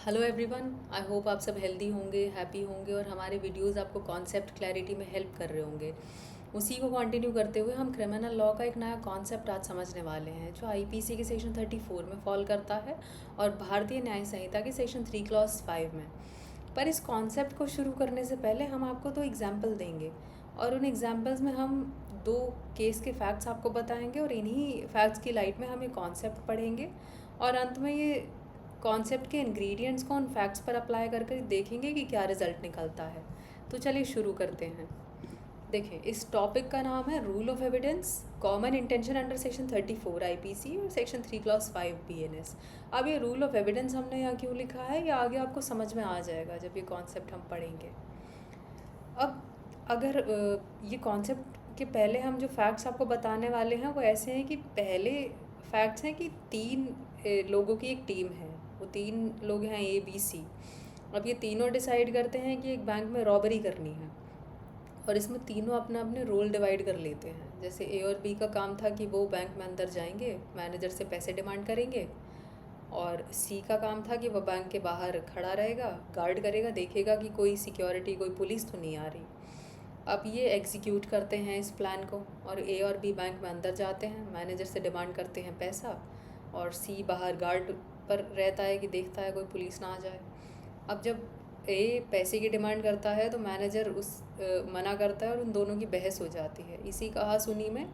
Hello everyone, I hope आप सब healthy होंगे, हैप्पी होंगे और हमारे वीडियोस आपको कॉन्सेप्ट क्लैरिटी में हेल्प कर रहे होंगे। उसी को कंटिन्यू करते हुए हम क्रिमिनल लॉ का एक नया कॉन्सेप्ट आज समझने वाले हैं जो आईपीसी के सेक्शन 34 में फॉल करता है और भारतीय न्याय संहिता के सेक्शन 3 क्लॉज 5 में। पर इस कॉन्सेप्ट को शुरू करने से पहले हम आपको दो एग्जाम्पल देंगे और उन एग्जाम्पल्स में हम दो केस के फैक्ट्स आपको बताएंगे और इन्हीं फैक्ट्स की लाइट में हम ये कॉन्सेप्ट पढ़ेंगे और अंत में ये कॉन्सेप्ट के इंग्रेडिएंट्स को उन फैक्ट्स पर अप्लाई करके देखेंगे कि क्या रिजल्ट निकलता है। तो चलिए शुरू करते हैं। देखिए, इस टॉपिक का नाम है rule of evidence, common intention under section 34 IPC और सेक्शन 3 क्लॉज 5 बीएनएस। अब ये रूल ऑफ एविडेंस हमने यहाँ क्यों लिखा है, ये आगे आपको समझ में आ जाएगा जब ये कॉन्सेप्ट हम पढ़ेंगे। अब अगर ये कॉन्सेप्ट के पहले हम जो फैक्ट्स आपको बताने वाले हैं वो ऐसे हैं कि पहले फैक्ट्स हैं कि तीन लोगों की एक टीम है। वो तीन लोग हैं ए बी सी। अब ये तीनों डिसाइड करते हैं कि एक बैंक में रॉबरी करनी है और इसमें तीनों अपने अपने रोल डिवाइड कर लेते हैं। जैसे ए और बी का काम था कि वो बैंक में अंदर जाएंगे, मैनेजर से पैसे डिमांड करेंगे, और सी का काम था कि वो बैंक के बाहर खड़ा रहेगा, गार्ड करेगा, देखेगा कि कोई सिक्योरिटी, कोई पुलिस तो नहीं आ रही। अब ये एग्जीक्यूट करते हैं इस प्लान को और ए और बी बैंक में अंदर जाते हैं, मैनेजर से डिमांड करते हैं पैसा, और सी बाहर गार्ड पर रहता है कि देखता है कोई पुलिस ना आ जाए। अब जब ए पैसे की डिमांड करता है तो मैनेजर मना करता है और उन दोनों की बहस हो जाती है। इसी कहा सुनी में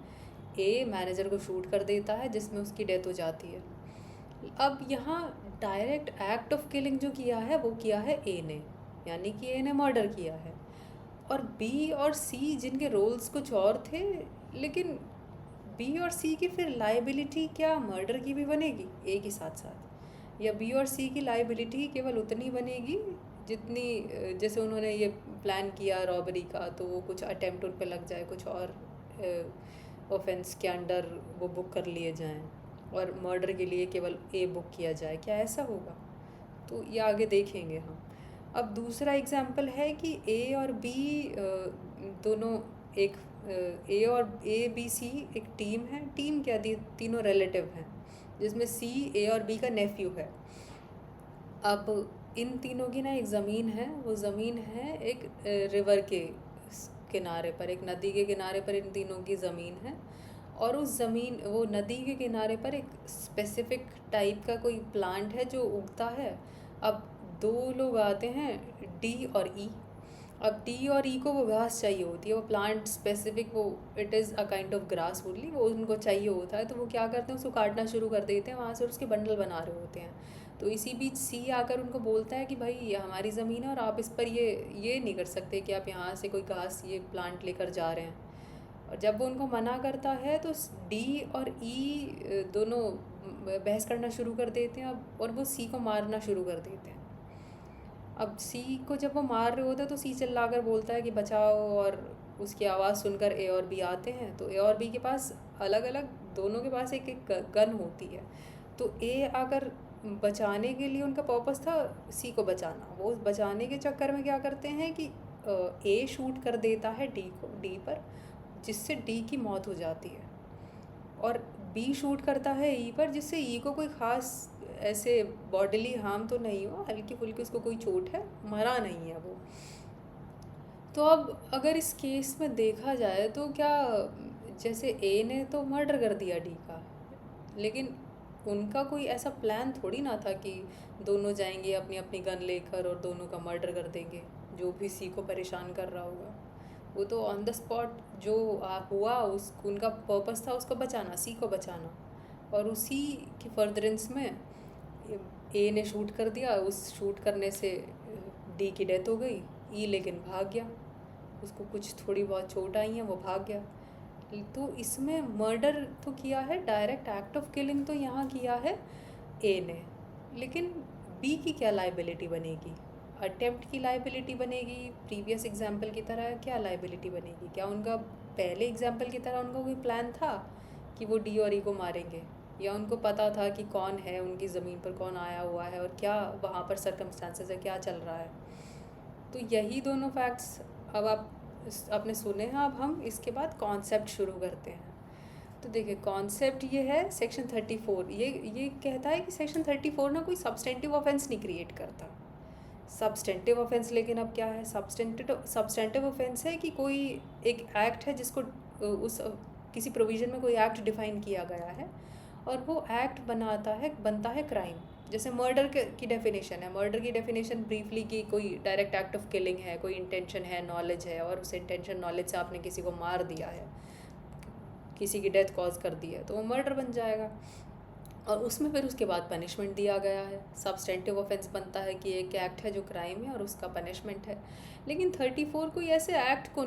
ए मैनेजर को शूट कर देता है जिसमें उसकी डेथ हो जाती है। अब यहाँ डायरेक्ट एक्ट ऑफ किलिंग जो किया है वो किया है ए ने, यानी कि ए ने मर्डर किया है। और बी और सी जिनके रोल्स कुछ और थे, लेकिन बी और सी की फिर लाइबिलिटी क्या मर्डर की भी बनेगी ए के साथ साथ, या बी और सी की लाइबिलिटी केवल उतनी बनेगी जितनी जैसे उन्होंने ये प्लान किया रॉबरी का तो वो कुछ अटेम्प्ट उन पे लग जाए, कुछ और ऑफेंस के अंडर वो बुक कर लिए जाएं और मर्डर के लिए केवल ए बुक किया जाए। क्या ऐसा होगा? तो ये आगे देखेंगे हम। अब दूसरा एग्जाम्पल है कि ए और बी दोनों एक ए और ए बी सी एक टीम है। टीम क्या, तीनों रिलेटिव हैं जिसमें सी ए और बी का नेफ्यू है। अब इन तीनों की ना एक ज़मीन है, वो ज़मीन है एक रिवर के किनारे पर, एक नदी के किनारे पर इन तीनों की ज़मीन है। और उस ज़मीन, वो नदी के किनारे पर एक स्पेसिफिक टाइप का कोई प्लांट है जो उगता है। अब दो लोग आते हैं, डी और ई। अब डी और ई को वो घास चाहिए होती है, वो प्लांट स्पेसिफिक, वो it is a kind of grass only, वो उनको चाहिए होता है। तो वो क्या करते हैं, उसको काटना शुरू कर देते हैं, वहाँ से उसके बंडल बना रहे होते हैं। तो इसी बीच सी आकर उनको बोलता है कि भाई ये हमारी ज़मीन है और आप इस पर ये नहीं कर सकते कि आप यहाँ से कोई घास, ये प्लांट लेकर जा रहे हैं। और जब वो उनको मना करता है तो डी और ई दोनों बहस करना शुरू कर देते हैं। अब और वो सी को मारना शुरू कर देते हैं। अब सी को जब वो मार रहे होते हैं तो सी चिल्लाकर बोलता है कि बचाओ, और उसकी आवाज़ सुनकर ए और बी आते हैं। तो ए और बी के पास अलग अलग, दोनों के पास एक एक गन होती है। तो ए आकर बचाने के लिए, उनका पर्पस था सी को बचाना, वो बचाने के चक्कर में क्या करते हैं कि ए शूट कर देता है डी को, डी पर, जिससे डी की मौत हो जाती है। और बी शूट करता है ई पर, जिससे ई को कोई ख़ास ऐसे बॉडीली हार्म तो नहीं हुआ, हल्की फुल्की उसको कोई चोट है, मरा नहीं है वो। तो अब अगर इस केस में देखा जाए तो क्या, जैसे ए ने तो मर्डर कर दिया डी का, लेकिन उनका कोई ऐसा प्लान थोड़ी ना था कि दोनों जाएंगे अपनी अपनी गन लेकर और दोनों का मर्डर कर देंगे जो भी सी को परेशान कर रहा होगा। वो तो ऑन द स्पॉट जो हुआ, उस उनका पर्पस था उसको बचाना, सी को बचाना, और उसी की फर्दरेंस में ए ने शूट कर दिया। उस शूट करने से डी की डेथ हो गई। ई लेकिन भाग गया, उसको कुछ थोड़ी बहुत चोट आई है, वो भाग गया। तो इसमें मर्डर तो किया है, डायरेक्ट एक्ट ऑफ किलिंग तो यहाँ किया है ए ने, लेकिन बी की क्या लाइबिलिटी बनेगी? अटेम्प्ट की लाइबिलिटी बनेगी प्रीवियस एग्जाम्पल की तरह? क्या लाइबिलिटी बनेगी? क्या उनका पहले एग्जाम्पल की तरह उनका कोई प्लान था कि वो डी और ई को मारेंगे, या उनको पता था कि कौन है उनकी ज़मीन पर, कौन आया हुआ है और क्या वहाँ पर सर्कमस्टांसेस है, क्या चल रहा है? तो यही दोनों फैक्ट्स अब आप आपने सुने हैं। अब हम इसके बाद कॉन्सेप्ट शुरू करते हैं। तो देखिए कॉन्सेप्ट ये है सेक्शन 34, ये कहता है कि सेक्शन 34 ना कोई सब्सटेंटिव ऑफेंस नहीं क्रिएट करता। सब्सटेंटिव ऑफेंस लेकिन अब क्या है, सब्सटेंटिव ऑफेंस है कि कोई एक एक्ट है जिसको उस किसी प्रोविज़न में कोई एक्ट डिफाइन किया गया है और वो एक्ट बनता है क्राइम। जैसे मर्डर की डेफिनेशन है, मर्डर की डेफिनेशन ब्रीफली कि कोई डायरेक्ट एक्ट ऑफ किलिंग है, कोई इंटेंशन है, नॉलेज है और उस इंटेंशन नॉलेज से आपने किसी को मार दिया है, किसी की डेथ कॉज कर दी है, तो वो मर्डर बन जाएगा। और उसमें फिर उसके बाद पनिशमेंट दिया गया है। सब्सटेंटिव ऑफेंस बनता है कि एक एक्ट है जो क्राइम है और उसका पनिशमेंट है। लेकिन 34 कोई ऐसे एक्ट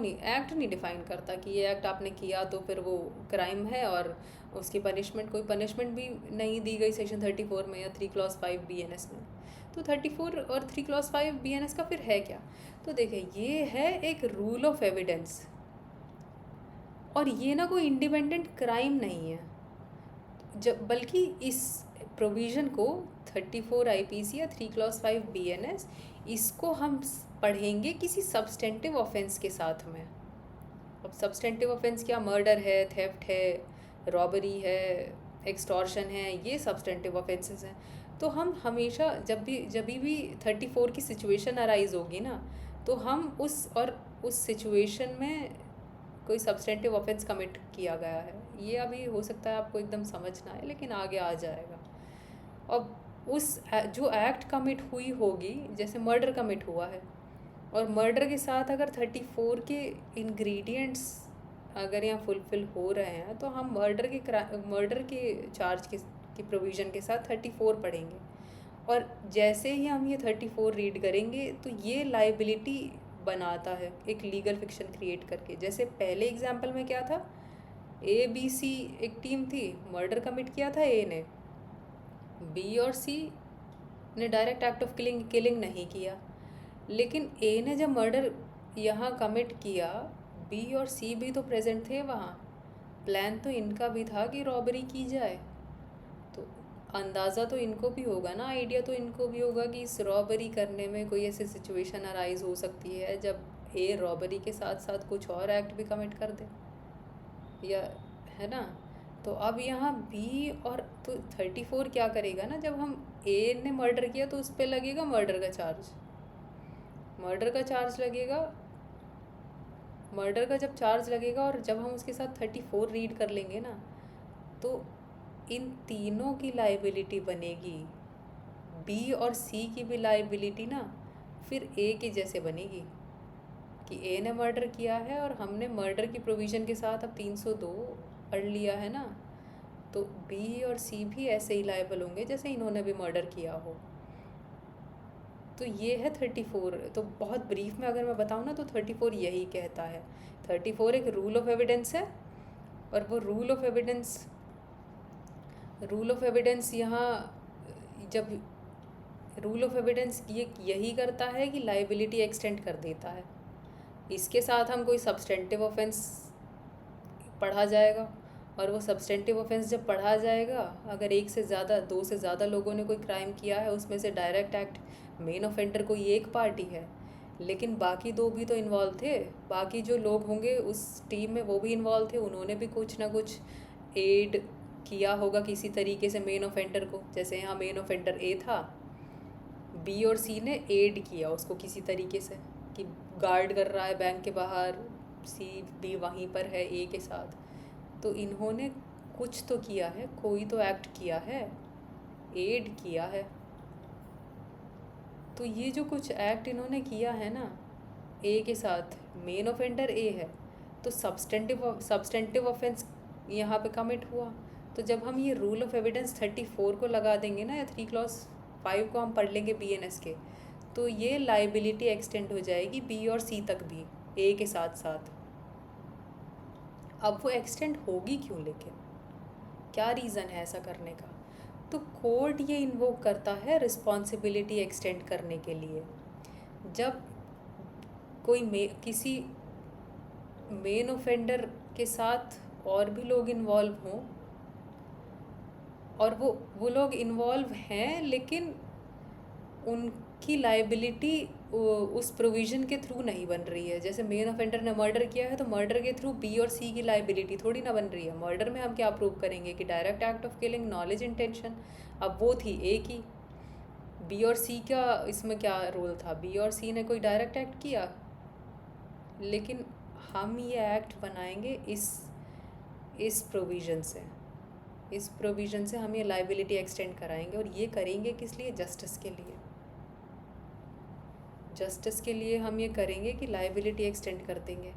नहीं डिफाइन करता कि ये एक्ट आपने किया तो फिर वो क्राइम है और उसकी पनिशमेंट, कोई पनिशमेंट भी नहीं दी गई सेक्शन 34 में या 3 क्लॉज 5 BNS में। तो 34 और 3 क्लॉज 5 BNS का फिर है क्या? तो देखिए ये है एक रूल ऑफ एविडेंस और ये ना कोई इंडिपेंडेंट क्राइम नहीं है, जब बल्कि इस प्रोविज़न को 34 IPC या 3 क्लॉज 5 BNS इसको हम पढ़ेंगे किसी सब्सटेंटिव ऑफेंस के साथ में। अब सब्सटेंटिव ऑफेंस क्या, मर्डर है, थेफ्ट है, रॉबरी है, एक्सटॉर्शन है, ये सब्सटेंटिव ऑफेंसेस हैं। तो हम हमेशा जब भी 34 की सिचुएशन अराइज होगी ना, तो हम उस सिचुएशन में कोई सब्सटेंटिव ऑफेंस कमिट किया गया है, ये अभी हो सकता है आपको एकदम समझ ना आए लेकिन आगे आ जाएगा। अब जो एक्ट कमिट हुई होगी, जैसे मर्डर कमिट हुआ है और मर्डर के साथ अगर 34 के इंग्रेडिएंट्स अगर यहाँ फुलफिल हो रहे हैं तो हम मर्डर के चार्ज की प्रोविज़न के साथ 34 पढ़ेंगे। और जैसे ही हम ये 34 रीड करेंगे तो ये लाइबिलिटी बनाता है एक लीगल फिक्शन क्रिएट करके। जैसे पहले एग्जाम्पल में क्या था, ABC एक टीम थी, मर्डर कमिट किया था A ने, B और C ने डायरेक्ट एक्ट ऑफ किलिंग नहीं किया, लेकिन A ने जब मर्डर यहाँ कमिट किया, B और C भी तो प्रेजेंट थे वहाँ, प्लान तो इनका भी था कि रॉबरी की जाए, तो अंदाज़ा तो इनको भी होगा ना, आइडिया तो इनको भी होगा कि इस रॉबरी करने में कोई ऐसी सिचुएशन अराइज हो सकती है जब A रॉबरी के साथ साथ कुछ और एक्ट भी कमिट कर दे, या है ना। तो अब यहाँ B और तो 34 क्या करेगा ना, जब हम A ने मर्डर किया तो उस पर लगेगा मर्डर का चार्ज लगेगा, मर्डर का जब चार्ज लगेगा और जब हम उसके साथ 34 रीड कर लेंगे ना, तो इन तीनों की लाइबिलिटी बनेगी, B और C की भी लाइबिलिटी ना फिर A की जैसे बनेगी कि A ने मर्डर किया है और हमने मर्डर की प्रोविज़न के साथ अब 302 पढ़ लिया है ना, तो B और C भी ऐसे ही लाइबल होंगे जैसे इन्होंने भी मर्डर किया हो। तो ये है 34। तो बहुत ब्रीफ में अगर मैं बताऊँ ना तो 34 यही कहता है। 34 एक रूल ऑफ एविडेंस है और वो रूल ऑफ एविडेंस यहाँ जब रूल ऑफ एविडेंस ये यही करता है कि लाइबिलिटी एक्सटेंड कर देता है। इसके साथ हम कोई सब्सटेंटिव ऑफेंस पढ़ा जाएगा और वो सब्सटेंटिव ऑफेंस जब पढ़ा जाएगा, अगर दो से ज़्यादा लोगों ने कोई क्राइम किया है, उसमें से डायरेक्ट एक्ट मेन ऑफेंडर कोई एक पार्टी है लेकिन बाकी दो भी तो इन्वॉल्व थे, बाकी जो लोग होंगे उस टीम में वो भी इन्वॉल्व थे, उन्होंने भी कुछ ना कुछ एड किया होगा किसी तरीके से मेन ऑफेंडर को। जैसे यहाँ मेन ऑफेंडर A था, B और C ने एड किया उसको किसी तरीके से कि गार्ड कर रहा है बैंक के बाहर, C भी वहीं पर है A के साथ, तो इन्होंने कुछ तो किया है, कोई तो एक्ट किया है, एड किया है। तो ये जो कुछ एक्ट इन्होंने किया है ना A के साथ, मेन ऑफेंडर A है, तो सब्सटेंटिव ऑफेंस यहाँ पे कमिट हुआ। तो जब हम ये रूल ऑफ एविडेंस 34 को लगा देंगे ना, या 3 क्लॉज 5 को हम पढ़ लेंगे BNS के, तो ये लाइबिलिटी एक्सटेंड हो जाएगी B और C तक भी A के साथ साथ। अब वो एक्सटेंड होगी क्यों, लेकिन क्या रीज़न है ऐसा करने का? तो कोर्ट ये इन्वोक करता है रिस्पॉन्सिबिलिटी एक्सटेंड करने के लिए। जब कोई किसी मेन ऑफेंडर के साथ और भी लोग इन्वॉल्व हों और वो लोग इन्वॉल्व हैं लेकिन उनकी लाइबिलिटी उस प्रोविज़न के थ्रू नहीं बन रही है। जैसे मेन ऑफेंडर ने मर्डर किया है तो मर्डर के थ्रू बी और सी की लाइबिलिटी थोड़ी ना बन रही है। मर्डर में हम क्या प्रूव करेंगे कि direct act of killing, knowledge, intention. अब वो थी ए की, बी और सी का इसमें क्या रोल था? बी और सी ने कोई डायरेक्ट एक्ट किया, लेकिन हम ये एक्ट बनाएंगे इस प्रोविज़न से। इस प्रोविज़न से हम ये लाइबिलिटी एक्सटेंड कराएंगे, और ये करेंगे किस लिए? जस्टिस के लिए। जस्टिस के लिए हम ये करेंगे कि लाइबिलिटी एक्सटेंड कर देंगे।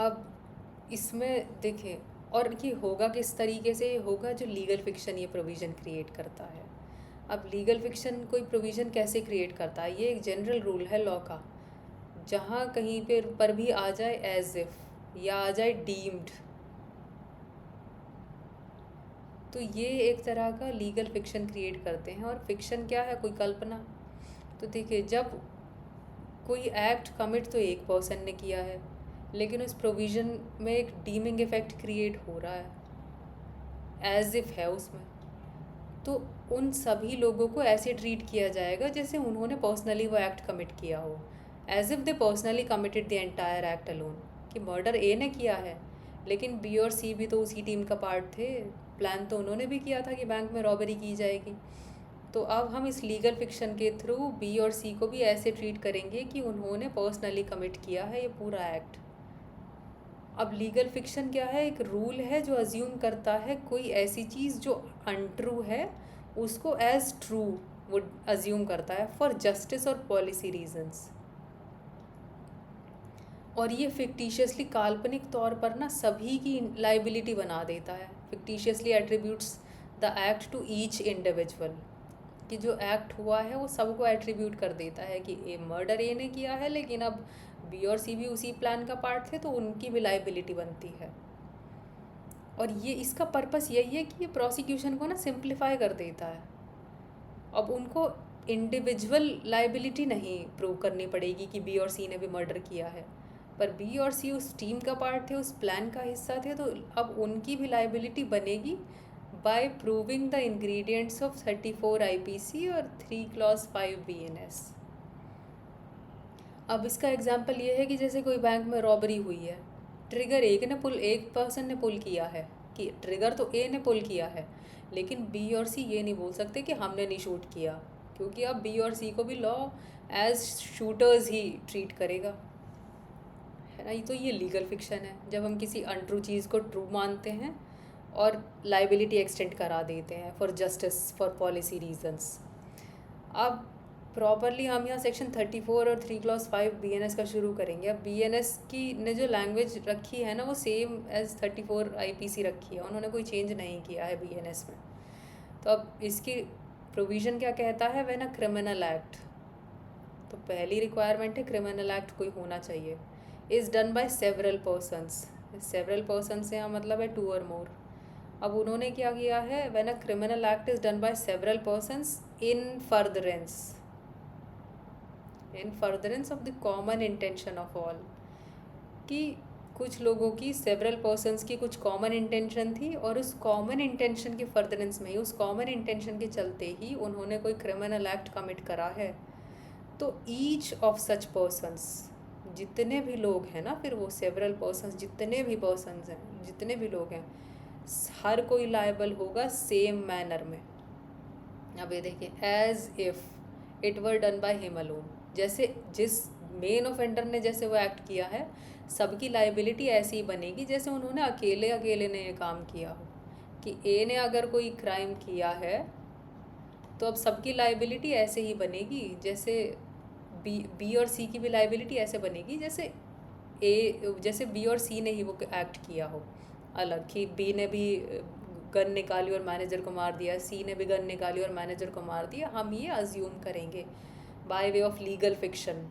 अब इसमें देखें, और ये होगा किस तरीके से? होगा जो लीगल फिक्शन ये प्रोविज़न क्रिएट करता है। अब लीगल फिक्शन कोई प्रोविज़न कैसे क्रिएट करता है? ये एक जनरल रूल है लॉ का, जहाँ कहीं पर भी आ जाए एज इफ़ या आ जाए डीम्ड, तो ये एक तरह का लीगल फिक्शन क्रिएट करते हैं। और फिक्शन क्या है? कोई कल्पना। तो देखिए, जब कोई एक्ट कमिट तो एक पर्सन ने किया है, लेकिन उस प्रोविज़न में एक डीमिंग इफ़ेक्ट क्रिएट हो रहा है, एज इफ़ है उसमें, तो उन सभी लोगों को ऐसे ट्रीट किया जाएगा जैसे उन्होंने पर्सनली वो एक्ट कमिट किया हो, as if they personally committed the entire act alone. कि मर्डर ए ने किया है, लेकिन बी और सी भी तो उसी टीम का पार्ट थे। प्लान तो उन्होंने भी किया था कि बैंक में रॉबरी की जाएगी। तो अब हम इस लीगल फिक्शन के थ्रू बी और सी को भी ऐसे ट्रीट करेंगे कि उन्होंने पर्सनली कमिट किया है ये पूरा एक्ट। अब लीगल फिक्शन क्या है? एक रूल है जो अज्यूम करता है कोई ऐसी चीज़ जो अनट्रू है उसको एज ट्रू वो अज्यूम करता है फॉर जस्टिस और पॉलिसी रीजंस। और ये फिक्टिशियसली, काल्पनिक तौर पर ना सभी की लाइबिलिटी बना देता है। Fictitiously attributes the act to each individual, कि जो एक्ट हुआ है वो सबको एट्रीब्यूट कर देता है कि ए मर्डर ए ने किया है, लेकिन अब बी और सी भी उसी प्लान का पार्ट थे तो उनकी भी लाइबिलिटी बनती है। और ये इसका पर्पस यही है कि ये प्रोसिक्यूशन को ना सिंप्लीफाई कर देता है। अब उनको इंडिविजुअल लाइबिलिटी नहीं प्रूव करनी पड़ेगी कि बी और सी ने भी मर्डर किया है, पर बी और सी उस टीम का पार्ट थे, उस प्लान का हिस्सा थे, तो अब उनकी भी लाइबिलिटी बनेगी by proving the ingredients of 34 IPC और 3 Clause 5 BNS। अब इसका एग्जांपल ये है कि जैसे कोई बैंक में रॉबरी हुई है, ट्रिगर एक पर्सन ने पुल किया है, कि ट्रिगर तो ए ने पुल किया है, लेकिन बी और सी ये नहीं बोल सकते कि हमने नहीं शूट किया, क्योंकि अब बी और सी को भी लॉ एज शूटर्स ही ट्रीट करेगा, है ना। तो ये लीगल फिक्शन है, जब हम किसी अनट्रू चीज़ को ट्रू मानते हैं और लाइबिलिटी एक्सटेंड करा देते हैं for justice, for policy reasons. अब प्रॉपरली हम यहाँ सेक्शन 34 और 3 Clause 5 BNS का शुरू करेंगे। अब BNS की ने जो लैंग्वेज रखी है ना वो सेम एज 34 IPC रखी है, उन्होंने कोई चेंज नहीं किया है BNS में। तो अब इसकी प्रोविज़न क्या कहता है? व्हेन अ क्रिमिनल एक्ट, तो पहली रिक्वायरमेंट है क्रिमिनल एक्ट कोई होना चाहिए, is done by several persons. Several person से यहाँ मतलब है 2 और मोर। अब उन्होंने क्या किया है? When a criminal act is done by several persons in furtherance of the common intention of all, कि कुछ लोगों की, सेवरल पर्सन्स की कुछ कॉमन इंटेंशन थी, और उस कॉमन इंटेंशन के फर्दरेंस में ही, उस कॉमन इंटेंशन के चलते ही उन्होंने कोई क्रिमिनल एक्ट कमिट करा है। तो ईच ऑफ सच पर्सन्स, जितने भी लोग हैं ना, फिर वो सेवरल पर्सन्स, जितने भी पर्सन्स हैं, जितने भी लोग हैं, हर कोई लायबल होगा सेम मैनर में। अब ये देखिए, as if it were done by him alone, जैसे जिस मेन ऑफेंडर ने जैसे वो एक्ट किया है, सबकी लाइबिलिटी ऐसी ही बनेगी जैसे उन्होंने अकेले ने ये काम किया हो। कि ए ने अगर कोई क्राइम किया है तो अब सबकी लाइबिलिटी ऐसे ही बनेगी, जैसे बी और सी की भी लाइबिलिटी ऐसे बनेगी जैसे बी और सी ने ही वो एक्ट किया हो अलग, कि बी ने भी गन निकाली और मैनेजर को मार दिया, सी ने भी गन निकाली और मैनेजर को मार दिया। हम ये अज्यूम करेंगे by way of legal fiction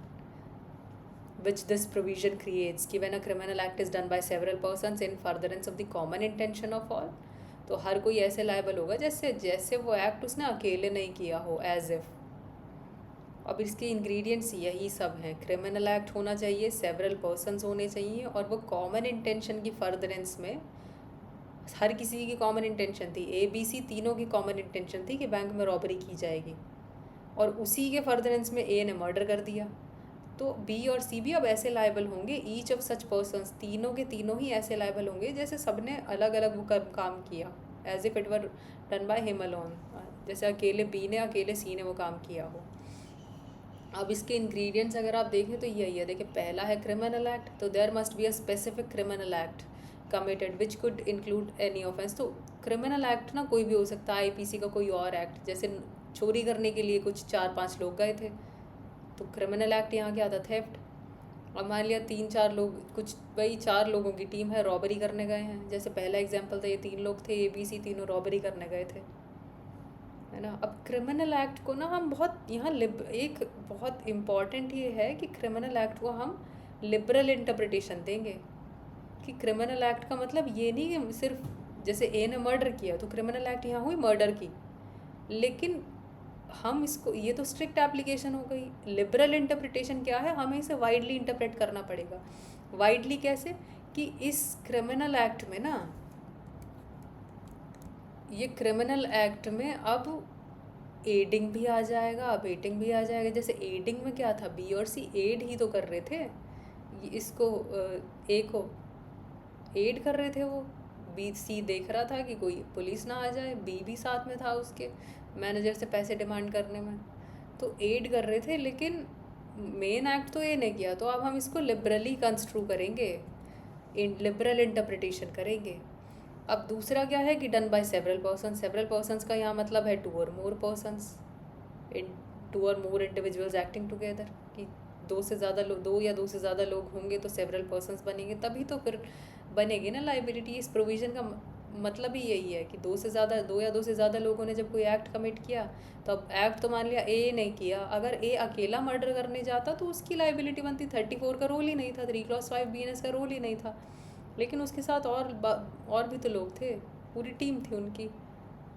which this provision creates, कि when a criminal act is done by several persons in furtherance of the common intention of all, तो हर कोई ऐसे लायबल होगा जैसे वो एक्ट उसने अकेले नहीं किया हो, एज इफ। अब इसके इंग्रेडिएंट्स यही सब हैं, क्रिमिनल एक्ट होना चाहिए, सेवरल पर्सन्स होने चाहिए, और वो कॉमन इंटेंशन की फर्दरेंस में हर किसी की कॉमन इंटेंशन थी, ABC तीनों की कॉमन इंटेंशन थी कि बैंक में रॉबरी की जाएगी, और उसी के फर्दरेंस में A ने मर्डर कर दिया। तो B और C भी अब ऐसे लायबल होंगे, ईच ऑफ सच पर्सन्स, तीनों के तीनों ही ऐसे लायबल होंगे जैसे सबने अलग अलग वो काम किया, as if it were done by him alone, जैसे अकेले B ने अकेले C ने वो काम किया हो। अब इसके इंग्रेडिएंट्स अगर आप देखें तो यही है, देखिए पहला है क्रिमिनल एक्ट, तो there must be a specific criminal act committed which could include any offence. तो क्रिमिनल एक्ट ना कोई भी हो सकता है, आईपीसी का कोई और एक्ट, जैसे चोरी करने के लिए कुछ 4-5 लोग गए थे तो क्रिमिनल एक्ट यहाँ क्या था, थेफ्ट। अब मान लिया 3-4 लोग, कुछ वही 4 लोगों की टीम है, रॉबरी करने गए हैं, जैसे पहला एग्जाम्पल था, ये 3 लोग थे, ABC तीनों रॉबरी करने गए थे, है ना। अब क्रिमिनल एक्ट को ना हम बहुत यहाँ एक बहुत इम्पॉर्टेंट ये है कि क्रिमिनल एक्ट को हम लिबरल इंटरप्रिटेशन देंगे, कि क्रिमिनल एक्ट का मतलब ये नहीं कि सिर्फ जैसे ए ने मर्डर किया तो क्रिमिनल एक्ट यहाँ हुई मर्डर की, लेकिन हम इसको, ये तो स्ट्रिक्ट एप्लीकेशन हो गई। लिबरल इंटरप्रिटेशन क्या है, हमें इसे वाइडली इंटरप्रेट करना पड़ेगा। वाइडली कैसे, कि इस क्रिमिनल एक्ट में ना, ये क्रिमिनल एक्ट में अब एडिंग भी आ जाएगा, अबेटिंग भी आ जाएगा। जैसे एडिंग में क्या था, B और C एड ही तो कर रहे थे, इसको A को एड कर रहे थे वो, C देख रहा था कि कोई पुलिस ना आ जाए, B भी साथ में था उसके मैनेजर से पैसे डिमांड करने में, तो एड कर रहे थे, लेकिन मेन एक्ट तो A ने किया, तो अब हम इसको लिबरली कंस्ट्रू करेंगे, लिबरल इंटरप्रिटेशन करेंगे। अब दूसरा क्या है कि done by several person, several persons का यहाँ मतलब है 2 और मोर पर्सन्स, 2 और मोर इंडिविजुअल्स एक्टिंग टुगेदर, कि 2 से ज़्यादा लोग, 2 या 2 से ज़्यादा लोग होंगे तो सेवरल पर्सन्स बनेंगे, तभी तो फिर बनेगी ना लाइबिलिटी। इस प्रोविज़न का मतलब ही यही है कि 2 या 2 से ज़्यादा लोगों ने जब कोई एक्ट कमिट किया, तो अब एक्ट तो मान लिया A ने किया, अगर A अकेला मर्डर करने जाता तो उसकी लाइबिलिटी बनती, 34 का रोल ही नहीं था, 3 × 5 BNS का रोल ही नहीं था, लेकिन उसके साथ और भी तो लोग थे, पूरी टीम थी उनकी,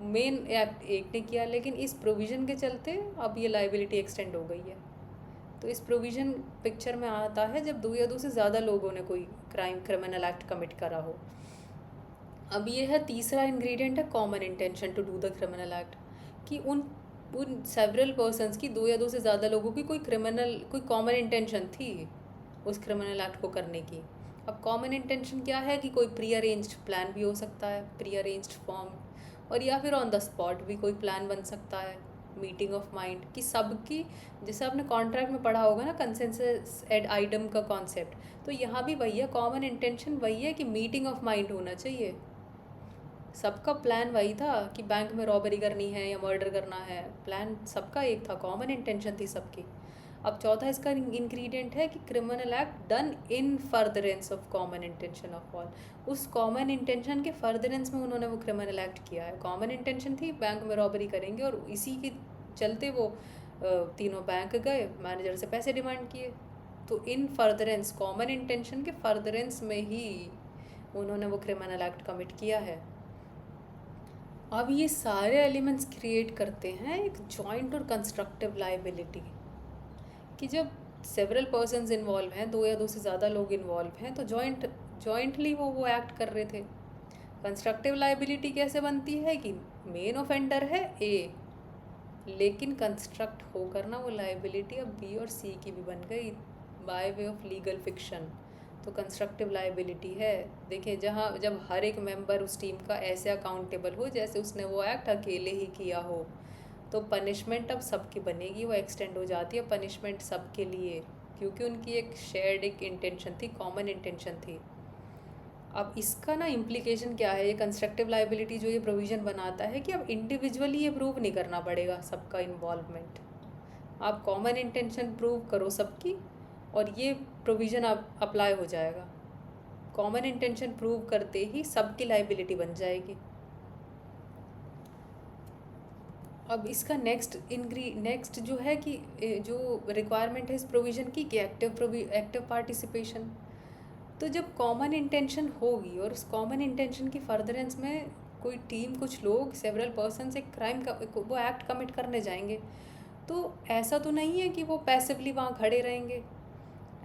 मेन एक्ट एक ने किया, लेकिन इस प्रोविज़न के चलते अब ये लाइबिलिटी एक्सटेंड हो गई है। तो इस प्रोविज़न पिक्चर में आता है जब 2 या 2 से ज़्यादा लोगों ने कोई क्रिमिनल एक्ट कमिट करा हो। अब ये है तीसरा इंग्रेडिएंट है common intention to do the criminal act, कि उन सेवरल पर्सन्स की, 2 या 2 से ज़्यादा लोगों की कोई कॉमन इंटेंशन थी उस क्रिमिनल एक्ट को करने की। अब कॉमन इंटेंशन क्या है, कि कोई प्री अरेंज्ड प्लान भी हो सकता है, प्री अरेंज्ड फॉर्म, और या फिर ऑन द स्पॉट भी कोई प्लान बन सकता है, मीटिंग ऑफ माइंड, कि सबकी, जैसे आपने कॉन्ट्रैक्ट में पढ़ा होगा ना कंसेंसस एड आइटम का कॉन्सेप्ट, तो यहाँ भी वही है, कॉमन इंटेंशन वही है कि मीटिंग ऑफ माइंड होना चाहिए। सबका प्लान वही था कि बैंक में रॉबरी करनी है या मर्डर करना है, प्लान सबका एक था, कॉमन इंटेंशन थी सबकी। अब चौथा इसका इंग्रेडिएंट है कि criminal act done in furtherance of common intention of all, उस कॉमन इंटेंशन के फर्दरेंस में उन्होंने वो क्रिमिनल एक्ट किया है। कॉमन इंटेंशन थी बैंक में रॉबरी करेंगे, और इसी के चलते वो तीनों बैंक गए, मैनेजर से पैसे डिमांड किए, तो इन फर्दरेंस, कॉमन इंटेंशन के फर्दरेंस में ही उन्होंने वो क्रिमिनल एक्ट कमिट किया है। अब ये सारे एलिमेंट्स क्रिएट करते हैं एक जॉइंट और कंस्ट्रक्टिव लाइबिलिटी, कि जब सेवरल पर्सन्स इन्वॉल्व हैं, 2 या 2 से ज़्यादा लोग इन्वॉल्व हैं, तो जॉइंटली वो एक्ट कर रहे थे। कंस्ट्रक्टिव लाइबिलिटी कैसे बनती है, कि मेन ऑफेंडर है A, लेकिन कंस्ट्रक्ट होकर ना वो लाइबिलिटी अब B और C की भी बन गई by way of legal fiction, तो कंस्ट्रक्टिव लाइबिलिटी है। देखिए, जब हर एक मेंबर उस टीम का ऐसे अकाउंटेबल हो जैसे उसने वो एक्ट अकेले ही किया हो, तो पनिशमेंट अब सबकी बनेगी, वो एक्सटेंड हो जाती है पनिशमेंट सबके लिए, क्योंकि उनकी एक शेयर्ड एक इंटेंशन थी, कॉमन इंटेंशन थी। अब इसका ना इम्प्लीकेशन क्या है, ये कंस्ट्रक्टिव लाइबिलिटी जो ये प्रोविज़न बनाता है, कि अब इंडिविजुअली ये प्रूव नहीं करना पड़ेगा सबका इन्वॉल्वमेंट, आप कॉमन इंटेंशन प्रूव करो सबकी, और ये प्रोविज़न अब अप्लाई हो जाएगा। कॉमन इंटेंशन प्रूव करते ही सबकी लाइबिलिटी बन जाएगी। अब इसका नेक्स्ट जो है कि जो रिक्वायरमेंट है इस प्रोविज़न की, कि एक्टिव पार्टिसिपेशन। तो जब कॉमन इंटेंशन होगी और उस कॉमन इंटेंशन की फर्दरेंस में कोई टीम, कुछ लोग, सेवरल पर्सन्स एक क्राइम का वो एक्ट कमिट करने जाएंगे, तो ऐसा तो नहीं है कि वो पैसिवली वहाँ खड़े रहेंगे,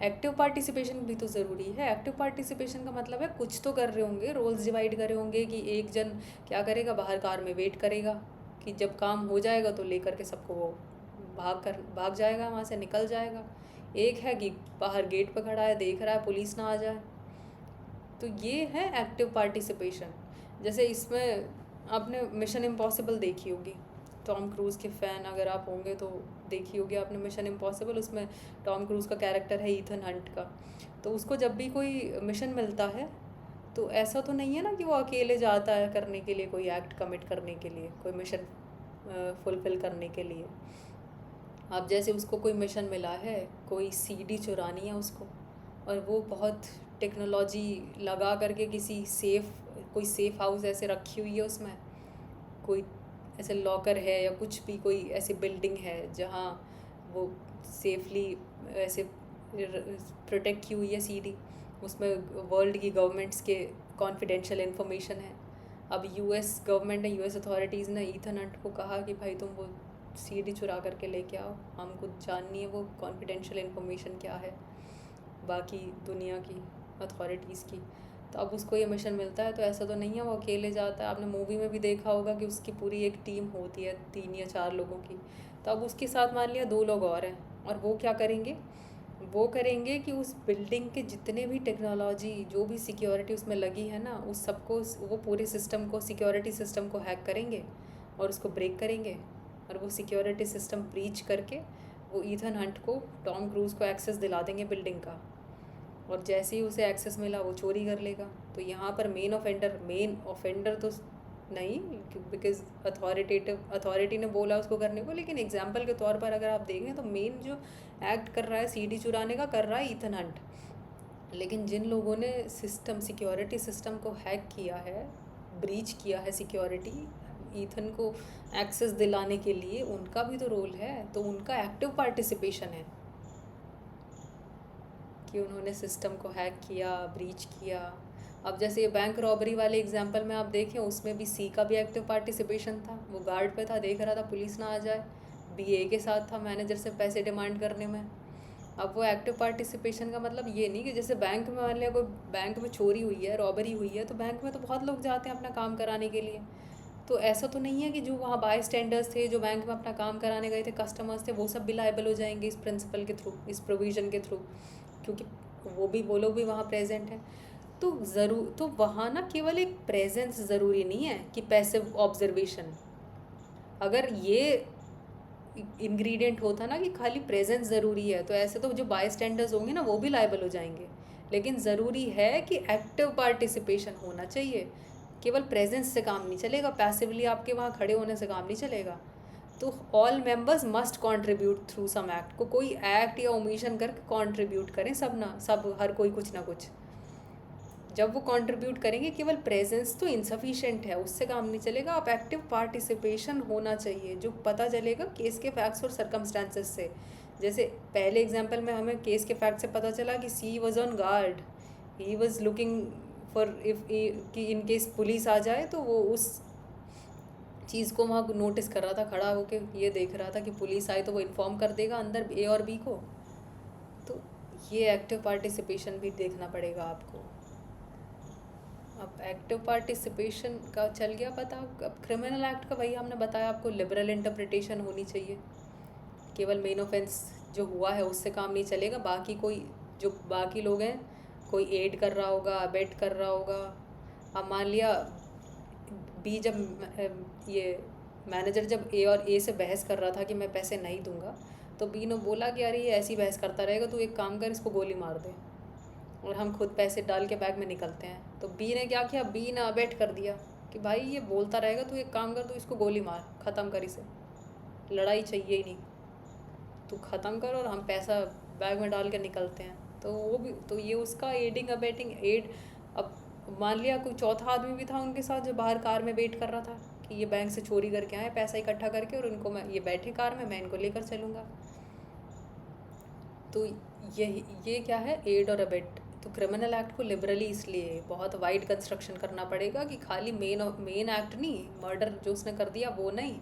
एक्टिव पार्टिसिपेशन भी तो ज़रूरी है। एक्टिव पार्टिसिपेशन का मतलब है कुछ तो कर रहे होंगे, रोल्स डिवाइड करे होंगे कि एक जन क्या करेगा, बाहर कार में वेट करेगा कि जब काम हो जाएगा तो लेकर के सबको वो भाग जाएगा, वहाँ से निकल जाएगा। एक है कि बाहर गेट पर खड़ा है, देख रहा है पुलिस ना आ जाए। तो ये है एक्टिव पार्टिसिपेशन। जैसे इसमें आपने मिशन इम्पॉसिबल देखी होगी, टॉम क्रूज़ के फ़ैन अगर आप होंगे तो देखी होगी आपने मिशन इम्पॉसिबल। उसमें टॉम क्रूज़ का कैरेक्टर है ईथन हंट का। तो उसको जब भी कोई मिशन मिलता है तो ऐसा तो नहीं है ना कि वो अकेले जाता है करने के लिए, कोई एक्ट कमिट करने के लिए, कोई मिशन फुलफ़िल करने के लिए। अब जैसे उसको कोई मिशन मिला है, कोई सीडी चुरानी है उसको, और वो बहुत टेक्नोलॉजी लगा करके कोई सेफ़ हाउस ऐसे रखी हुई है, उसमें कोई ऐसे लॉकर है या कुछ भी, कोई ऐसी बिल्डिंग है जहाँ वो सेफली ऐसे प्रोटेक्ट की हुई है सीडी। उसमें वर्ल्ड की गवर्नमेंट्स के कॉन्फिडेंशियल इन्फॉर्मेशन है। अब यूएस गवर्नमेंट ने, यूएस अथॉरिटीज़ ने ईथन हंट को कहा कि भाई तुम वो सीडी चुरा करके लेके आओ, हमको जाननी है वो कॉन्फिडेंशियल इन्फॉर्मेशन क्या है बाकी दुनिया की अथॉरिटीज़ की। तो अब उसको ये मिशन मिलता है, तो ऐसा तो नहीं है वो अकेले जाता है। आपने मूवी में भी देखा होगा कि उसकी पूरी एक टीम होती है 3 या 4 लोगों की। तो अब उसके साथ मान लिया 2 लोग और हैं, और वो क्या करेंगे, वो करेंगे कि उस बिल्डिंग के जितने भी टेक्नोलॉजी, जो भी सिक्योरिटी उसमें लगी है ना, उस सबको, वो पूरे सिस्टम को, सिक्योरिटी सिस्टम को हैक करेंगे और उसको ब्रेक करेंगे। और वो सिक्योरिटी सिस्टम ब्रीच करके वो ईथन हंट को, टॉम क्रूज़ को एक्सेस दिला देंगे बिल्डिंग का। और जैसे ही उसे एक्सेस मिला वो चोरी कर लेगा। तो यहाँ पर मेन ऑफेंडर तो नहीं, बिकॉज अथॉरिटी ने बोला उसको करने को, लेकिन एग्जाम्पल के तौर पर अगर आप देखें तो मेन जो एक्ट कर रहा है सीडी चुराने का, कर रहा है ईथन हंट। लेकिन जिन लोगों ने सिक्योरिटी सिस्टम को हैक किया है, ब्रीच किया है सिक्योरिटी, ईथन को एक्सेस दिलाने के लिए, उनका भी तो रोल है। तो उनका एक्टिव पार्टिसिपेशन है कि उन्होंने सिस्टम को हैक किया, ब्रीच किया। अब जैसे ये बैंक रॉबरी वाले एग्जांपल में आप देखें, उसमें भी सी का भी एक्टिव पार्टिसिपेशन था। वो गार्ड पे था, देख रहा था पुलिस ना आ जाए। बी ए के साथ था मैनेजर से पैसे डिमांड करने में। अब वो एक्टिव पार्टिसिपेशन का मतलब ये नहीं कि जैसे बैंक में मान लिया कोई बैंक में चोरी हुई है, रॉबरी हुई है, तो बैंक में तो बहुत लोग जाते हैं अपना काम कराने के लिए। तो ऐसा तो नहीं है कि जो वहाँ बाय स्टैंडर्स थे, जो बैंक में अपना काम कराने गए थे, कस्टमर्स थे, वो सब भी लायबल हो जाएंगे इस प्रिंसिपल के थ्रू, इस प्रोविज़न के थ्रू, क्योंकि वो लोग भी वहाँ प्रेजेंट हैं। तो तो वहाँ ना केवल एक प्रेजेंस ज़रूरी नहीं है कि पैसिव ऑब्जर्वेशन। अगर ये इंग्रेडिएंट होता ना कि खाली प्रेजेंस ज़रूरी है, तो ऐसे तो जो बाय स्टैंडर्स होंगे ना वो भी लायबल हो जाएंगे। लेकिन ज़रूरी है कि एक्टिव पार्टिसिपेशन होना चाहिए। केवल प्रेजेंस से काम नहीं चलेगा, पैसिवली आपके वहाँ खड़े होने से काम नहीं चलेगा। तो all members must contribute through some act, को कोई एक्ट या ओमिशन करके कंट्रीब्यूट करें, सब हर कोई कुछ ना कुछ। जब वो कंट्रीब्यूट करेंगे, केवल प्रेजेंस तो इनसफिशिएंट है, उससे काम नहीं चलेगा। आप एक्टिव पार्टिसिपेशन होना चाहिए, जो पता चलेगा केस के फैक्ट्स और सर्कमस्टांसेस से। जैसे पहले एग्जांपल में हमें केस के फैक्ट से पता चला कि she was on guard, he was looking for if कि इन केस पुलिस आ जाए, तो वो उस चीज़ को वहाँ नोटिस कर रहा था, खड़ा होके ये देख रहा था कि पुलिस आई तो वो इन्फॉर्म कर देगा अंदर ए और बी को। तो ये एक्टिव पार्टिसिपेशन भी देखना पड़ेगा आपको। अब एक्टिव पार्टिसिपेशन का चल गया पता। अब क्रिमिनल एक्ट का वही हमने बताया आपको, लिबरल इंटरप्रिटेशन होनी चाहिए। केवल मेन ऑफेंस जो हुआ है उससे काम नहीं चलेगा। बाकी कोई, जो बाकी लोग हैं, कोई एड कर रहा होगा, अबेट कर रहा होगा। अब मान लिया बी, जब ये मैनेजर जब ए और ए से बहस कर रहा था कि मैं पैसे नहीं दूंगा, तो बी ने बोला कि अरे ये ऐसी बहस करता रहेगा, तो एक काम कर, इसको गोली मार दे और हम खुद पैसे डाल के बैग में निकलते हैं। तो बी ने क्या किया, बी ने अबेट कर दिया कि भाई ये बोलता रहेगा, तो एक काम कर, तो इसको गोली मार, ख़त्म कर इसे, लड़ाई चाहिए ही नहीं, तू ख़त्म कर और हम पैसा बैग में डाल के निकलते हैं। तो वो भी, तो ये उसका एडिंग अबेटिंग एड। अब मान लिया कोई चौथा आदमी भी था उनके साथ, जो बाहर कार में वेट कर रहा था कि ये बैंक से चोरी करके आए पैसा इकट्ठा करके, और इनको मैं, ये बैठे कार में, मैं इनको लेकर चलूँगा। तो ये क्या है, एड और अबेट। तो क्रिमिनल एक्ट को लिबरली इसलिए बहुत वाइड कंस्ट्रक्शन करना पड़ेगा कि खाली मेन एक्ट नहीं, मर्डर जो उसने कर दिया वो नहीं,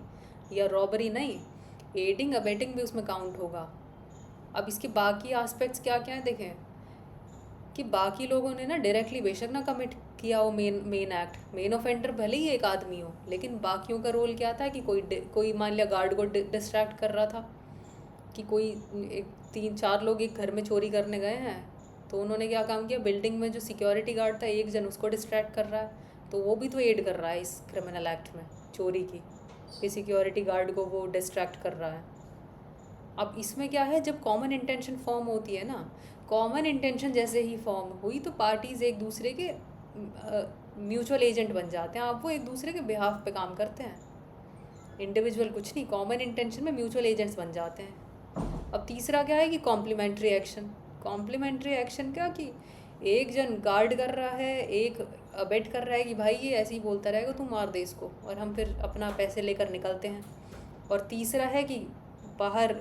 या रॉबरी नहीं, एडिंग अबेटिंग भी उसमें काउंट होगा। अब इसके बाकी एस्पेक्ट्स क्या क्या हैं देखें, कि बाकी लोगों ने ना डायरेक्टली बेशक ना कमिट किया हो मेन एक्ट, मेन ऑफेंडर भले ही एक आदमी हो, लेकिन बाकियों का रोल क्या था कि कोई मान लिया गार्ड को डिस्ट्रैक्ट कर रहा था, कि कोई एक 3-4 लोग एक घर में चोरी करने गए हैं, तो उन्होंने क्या काम किया, बिल्डिंग में जो सिक्योरिटी गार्ड था एक जन उसको डिस्ट्रैक्ट कर रहा है, तो वो भी तो एड कर रहा है इस क्रिमिनल एक्ट में चोरी की, कि सिक्योरिटी गार्ड को वो डिस्ट्रैक्ट कर रहा है। अब इसमें क्या है, जब कॉमन इंटेंशन फॉर्म होती है ना, कॉमन इंटेंशन जैसे ही फॉर्म हुई तो पार्टीज़ एक दूसरे के म्यूचुअल एजेंट बन जाते हैं। अब वो एक दूसरे के बिहाफ पे काम करते हैं, इंडिविजुअल कुछ नहीं, कॉमन इंटेंशन में म्यूचुअल एजेंट्स बन जाते हैं। अब तीसरा क्या है कि कॉम्प्लीमेंट्री एक्शन। कॉम्प्लीमेंट्री एक्शन क्या, कि एक जन गार्ड कर रहा है, एक अबेट कर रहा है कि भाई ये ऐसे ही बोलता रहेगा तू मार दे इसको, और हम फिर अपना पैसे लेकर निकलते हैं। और तीसरा है कि बाहर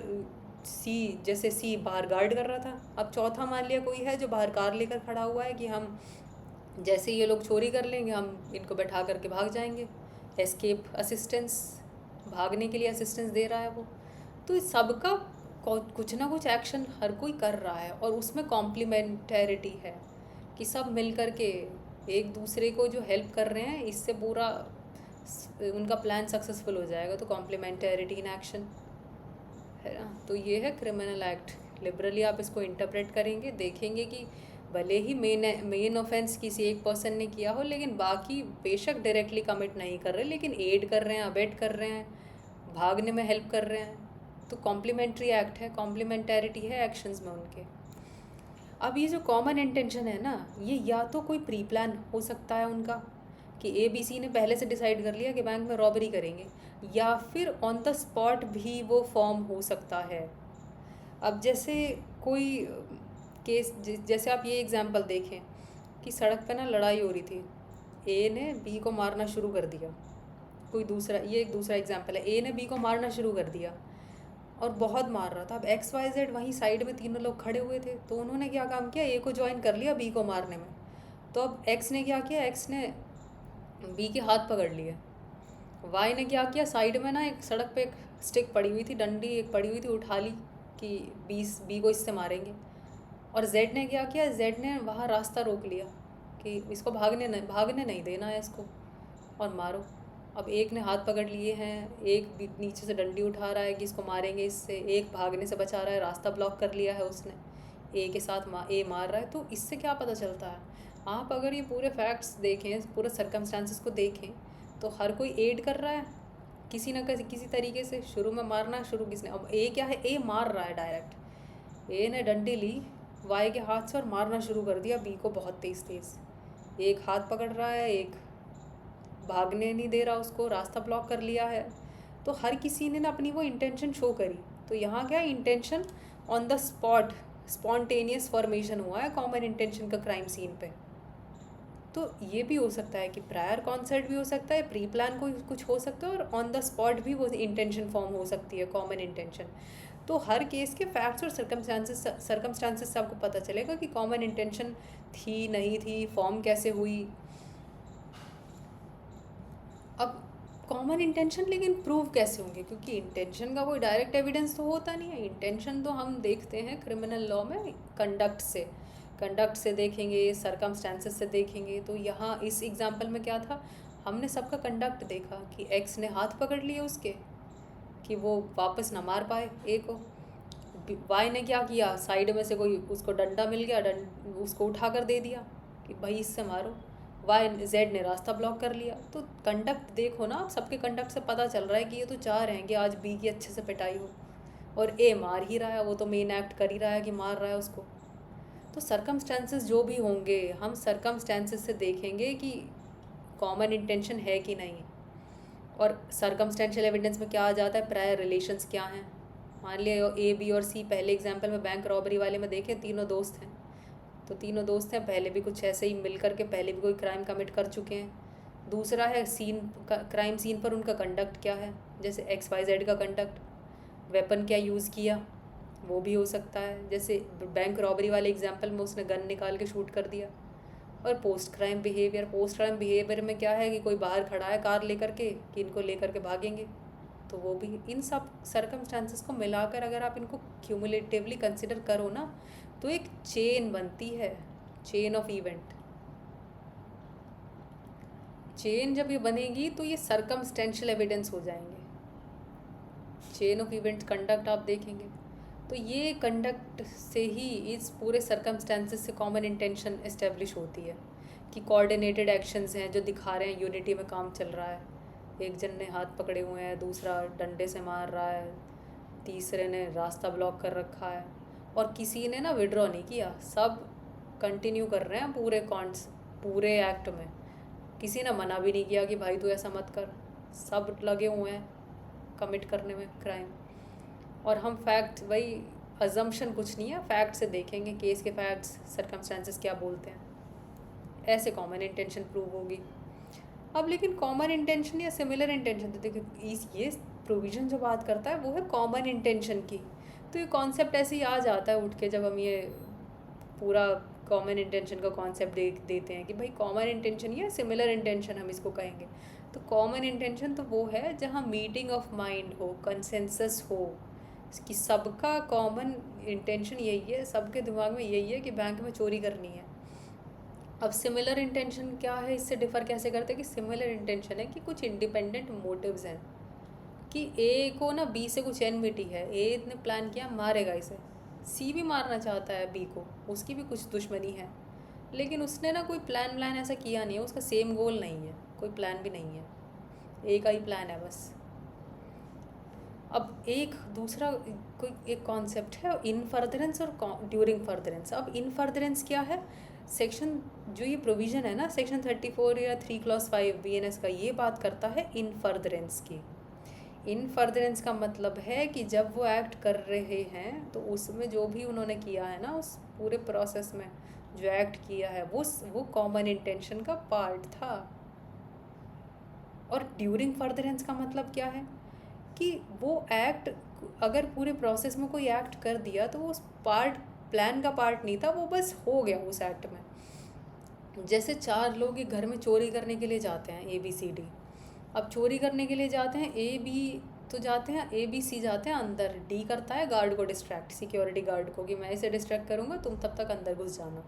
जैसे सी बाहर गार्ड कर रहा था, अब चौथा मान लिया कोई है जो बाहर कार लेकर खड़ा हुआ है कि हम जैसे ये लोग चोरी कर लेंगे हम इनको बैठा करके भाग जाएंगे, एस्केप असिस्टेंस, भागने के लिए असिस्टेंस दे रहा है वो। तो इस सबका कुछ ना कुछ एक्शन हर कोई कर रहा है, और उसमें कॉम्प्लीमेंटैरिटी है कि सब मिल कर के एक दूसरे को जो हेल्प कर रहे हैं, इससे पूरा उनका प्लान सक्सेसफुल हो जाएगा। तो कॉम्प्लीमेंटैरिटी इन एक्शन है ना। तो ये है क्रिमिनल एक्ट। लिबरली आप इसको इंटरप्रेट करेंगे, देखेंगे कि भले ही मेन ऑफेंस किसी एक पर्सन ने किया हो, लेकिन बाकी बेशक डायरेक्टली कमिट नहीं कर रहे, लेकिन एड कर रहे हैं, अबेट कर रहे हैं, भागने में हेल्प कर रहे हैं। तो कॉम्प्लीमेंट्री एक्ट है, कॉम्प्लीमेंटैरिटी है एक्शंस में उनके। अब ये जो कॉमन इंटेंशन है ना, ये या तो कोई प्री प्लान हो सकता है उनका, कि ABC ने पहले से डिसाइड कर लिया कि बैंक में रॉबरी करेंगे, या फिर ऑन द स्पॉट भी वो फॉर्म हो सकता है। अब जैसे कोई केस, जैसे आप ये एग्जांपल देखें कि सड़क पे ना लड़ाई हो रही थी, A ने B को मारना शुरू कर दिया, कोई दूसरा, ये एक दूसरा एग्जांपल है, A ने B को मारना शुरू कर दिया और बहुत मार रहा था। अब XYZ वहीं साइड में तीनों लोग खड़े हुए थे, तो उन्होंने क्या काम किया, A को ज्वाइन कर लिया B को मारने में। तो अब X ने क्या किया, X ने B के हाथ पकड़ लिए, Y ने क्या किया, साइड में ना एक सड़क पे एक स्टिक पड़ी हुई थी, डंडी एक पड़ी हुई थी, उठा ली कि B को इससे मारेंगे। और Z ने क्या किया, Z ने वहाँ रास्ता रोक लिया कि इसको भागने नहीं देना है इसको, और मारो। अब एक ने हाथ पकड़ लिए हैं, एक नीचे से डंडी उठा रहा है कि इसको मारेंगे इससे, एक भागने से बचा रहा है, रास्ता ब्लॉक कर लिया है उसने, A के साथ A मार रहा है। तो इससे क्या पता चलता है, आप अगर ये पूरे फैक्ट्स देखें, पूरे सर्कमस्टांसिस को देखें, तो हर कोई एड कर रहा है किसी न किसी तरीके से। शुरू में मारना शुरू किसने, अब A क्या है, A मार रहा है डायरेक्ट, A ने डंडी ली Y के हाथ से और मारना शुरू कर दिया B को बहुत तेज़। एक हाथ पकड़ रहा है, एक भागने नहीं दे रहा उसको, रास्ता ब्लॉक कर लिया है। तो हर किसी ने ना अपनी वो इंटेंशन शो करी। तो यहाँ क्या है, intention on the spot, spontaneous formation हुआ है कॉमन इंटेंशन का क्राइम सीन पे। तो ये भी हो सकता है कि प्रायर कॉन्सेप्ट भी हो सकता है, प्री प्लान कोई कुछ हो सकता है, और ऑन द स्पॉट भी वो इंटेंशन फॉर्म हो सकती है, कॉमन इंटेंशन। तो हर केस के फैक्ट्स और सर्कमस्टांसेस से आपको पता चलेगा कि कॉमन इंटेंशन थी नहीं थी, फॉर्म कैसे हुई। अब कॉमन इंटेंशन लेकिन प्रूव कैसे होंगे, क्योंकि इंटेंशन का कोई डायरेक्ट एविडेंस तो होता नहीं है। इंटेंशन तो हम देखते हैं क्रिमिनल लॉ में कंडक्ट से देखेंगे, सर्कमस्टांसेस से देखेंगे। तो यहाँ इस एग्जांपल में क्या था, हमने सबका कंडक्ट देखा कि एक्स ने हाथ पकड़ लिए उसके कि वो वापस ना मार पाए ए को। वाई ने क्या किया, साइड में से कोई उसको डंडा मिल गया, उसको उठा कर दे दिया कि भाई इससे मारो। जेड ने रास्ता ब्लॉक कर लिया। तो कंडक्ट देखो ना, आप सबके कंडक्ट से पता चल रहा है कि ये तो चाह रहे हैं कि आज बी की अच्छे से पिटाई हो, और ए मार ही रहा है, वो तो मेन एक्ट कर ही रहा है कि मार रहा है उसको। तो सर्कमस्टेंसेस जो भी होंगे, हम सर्कमस्टेंसेस से देखेंगे कि कॉमन इंटेंशन है कि नहीं। और सर्कमस्टेंशियल एविडेंस में क्या आ जाता है, प्रायर रिलेशंस क्या हैं। मान लिया A, B और C, पहले एग्जांपल में बैंक रॉबरी वाले में देखें, तीनों दोस्त हैं। तो तीनों दोस्त हैं, पहले भी कुछ ऐसे ही मिल करके पहले भी कोई क्राइम कमिट कर चुके हैं। दूसरा है सीन, क्राइम सीन पर उनका कंडक्ट क्या है, जैसे XYZ का कंडक्ट, वेपन क्या यूज़ किया, वो भी हो सकता है। जैसे बैंक रॉबरी वाले एग्जाम्पल में उसने गन निकाल के शूट कर दिया। और पोस्ट क्राइम बिहेवियर में क्या है कि कोई बाहर खड़ा है कार लेकर के कि इनको लेकर के भागेंगे, तो वो भी इन सब सर्कमस्टांसेस को मिलाकर अगर आप इनको क्यूमुलेटिवली कंसिडर करो ना, तो एक चेन बनती है, चेन ऑफ इवेंट। चेन जब ये बनेगी तो ये सर्कमस्टेंशियल एविडेंस हो जाएंगे। चेन ऑफ इवेंट कंडक्ट आप देखेंगे तो ये कंडक्ट से ही इस पूरे सर्कमस्टेंसेस से कॉमन इंटेंशन इस्टेब्लिश होती है कि कोऑर्डिनेटेड एक्शंस हैं जो दिखा रहे हैं यूनिटी में काम चल रहा है। एक जन ने हाथ पकड़े हुए हैं, दूसरा डंडे से मार रहा है, तीसरे ने रास्ता ब्लॉक कर रखा है, और किसी ने ना विड्रॉ नहीं किया, सब कंटिन्यू कर रहे हैं पूरे एक्ट में। किसी ने मना भी नहीं किया कि भाई तू ऐसा मत कर, सब लगे हुए हैं कमिट करने में क्राइम। और हम फैक्ट, वही अजम्पशन कुछ नहीं है, फैक्ट से देखेंगे, केस के फैक्ट्स, सर्कमस्टांसेस क्या बोलते हैं, ऐसे कॉमन इंटेंशन प्रूव होगी। अब लेकिन कॉमन इंटेंशन या सिमिलर इंटेंशन, तो देखिए ये प्रोविज़न जो बात करता है वो है कॉमन इंटेंशन की। तो ये कॉन्सेप्ट ऐसे ही आ जाता है उठ के जब हम ये पूरा कॉमन इंटेंशन का कॉन्सेप्ट देते हैं कि भाई कॉमन इंटेंशन या सिमिलर इंटेंशन हम इसको कहेंगे। तो कॉमन इंटेंशन तो वो है जहाँ मीटिंग ऑफ माइंड हो, कंसेंसस हो, कि सबका कॉमन इंटेंशन यही है, सबके दिमाग में यही है कि बैंक में चोरी करनी है। अब सिमिलर इंटेंशन क्या है, इससे डिफ़र कैसे करते हैं कि सिमिलर इंटेंशन है कि कुछ इंडिपेंडेंट मोटिव्स हैं, कि ए को ना बी से कुछ एनमिटी है, ए ने प्लान किया मारेगा इसे, सी भी मारना चाहता है बी को, उसकी भी कुछ दुश्मनी है, लेकिन उसने ना कोई प्लान ऐसा किया नहीं है, उसका सेम गोल नहीं है, कोई प्लान भी नहीं है, ए का ही प्लान है बस। अब एक दूसरा कोई एक कॉन्सेप्ट है इन फर्दरेंस और ड्यूरिंग फर्दरेंस। अब इन फर्दरेंस क्या है, सेक्शन जो ये प्रोविज़न है ना सेक्शन 34 या 3 क्लॉज 5 BNS का, ये बात करता है इन फर्दरेंस की। इन फर्दरेंस का मतलब है कि जब वो एक्ट कर रहे हैं तो उसमें जो भी उन्होंने किया है ना, उस पूरे प्रोसेस में जो एक्ट किया है वो कॉमन इंटेंशन का पार्ट था। और ड्यूरिंग फर्दरेंस का मतलब क्या है कि वो एक्ट, अगर पूरे प्रोसेस में कोई एक्ट कर दिया तो वो उस प्लान का पार्ट नहीं था, वो बस हो गया उस एक्ट में। जैसे 4 लोग एक घर में चोरी करने के लिए जाते हैं, ABCD। अब चोरी करने के लिए जाते हैं, AB तो जाते हैं, ABC जाते हैं अंदर, D करता है गार्ड को डिस्ट्रैक्ट, सिक्योरिटी गार्ड को, कि मैं इसे डिस्ट्रैक्ट करूँगा, तुम तब तक अंदर घुस जाना।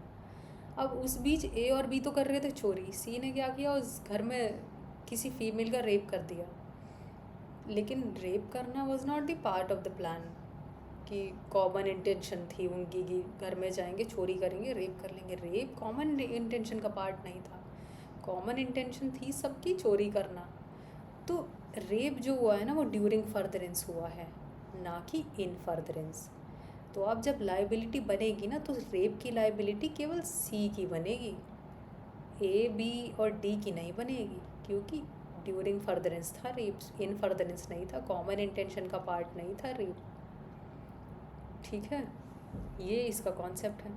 अब उस बीच A और B तो कर रहे थे चोरी, C ने क्या किया, उस घर में किसी फीमेल का रेप कर दिया। लेकिन रेप करना was not the part of the plan, कि कॉमन इंटेंशन थी उनकी कि घर में जाएंगे, चोरी करेंगे, रेप कर लेंगे। रेप कॉमन इंटेंशन का पार्ट नहीं था, कॉमन इंटेंशन थी सबकी चोरी करना। तो रेप जो हुआ है ना वो ड्यूरिंग फर्दरेंस हुआ है, ना कि इन फर्दरेंस। तो अब जब लाइबिलिटी बनेगी ना तो रेप की लाइबिलिटी केवल C की बनेगी, A, B और D की नहीं बनेगी, क्योंकि ड्यूरिंग फर्दरेंस था रेप, इन फर्दरेंस नहीं था, कॉमन इंटेंशन का पार्ट नहीं था रेप। ठीक है, ये इसका कॉन्सेप्ट है।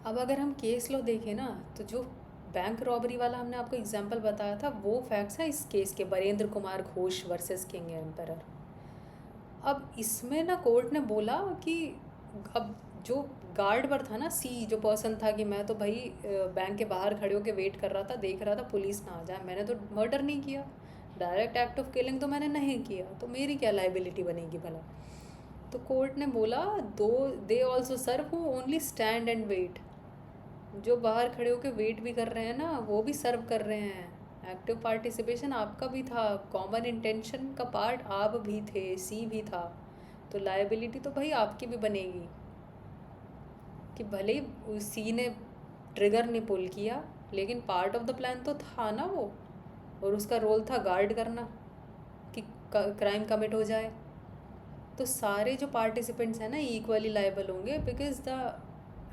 अब अगर हम केस लॉ देखें ना, तो जो बैंक रॉबरी वाला हमने आपको एग्जांपल बताया था वो फैक्ट्स है इस केस के, Barendra Kumar Ghosh versus king emperor. अब इसमें ना कोर्ट ने बोला कि अब जो गार्ड पर था ना, C जो पर्सन था, कि मैं तो भाई बैंक के बाहर खड़े होकर वेट कर रहा था, देख रहा था पुलिस ना आ जाए, मैंने तो मर्डर नहीं किया, डायरेक्ट एक्ट ऑफ किलिंग तो मैंने नहीं किया, तो मेरी क्या लाइबिलिटी बनेगी भला। तो कोर्ट ने बोला they also serve who only stand and wait, जो बाहर खड़े होकर वेट भी कर रहे हैं ना वो भी सर्व कर रहे हैं, एक्टिव पार्टिसिपेशन आपका भी था, कॉमन इंटेंशन का पार्ट आप भी थे, C भी था, तो लाइबिलिटी तो भाई आपकी भी बनेगी, कि भले ही C ने ट्रिगर नहीं पुल किया लेकिन पार्ट ऑफ द प्लान तो था ना वो, और उसका रोल था गार्ड करना कि क्राइम कमिट हो जाए। तो सारे जो पार्टिसिपेंट्स हैं ना इक्वली लाइबल होंगे, because the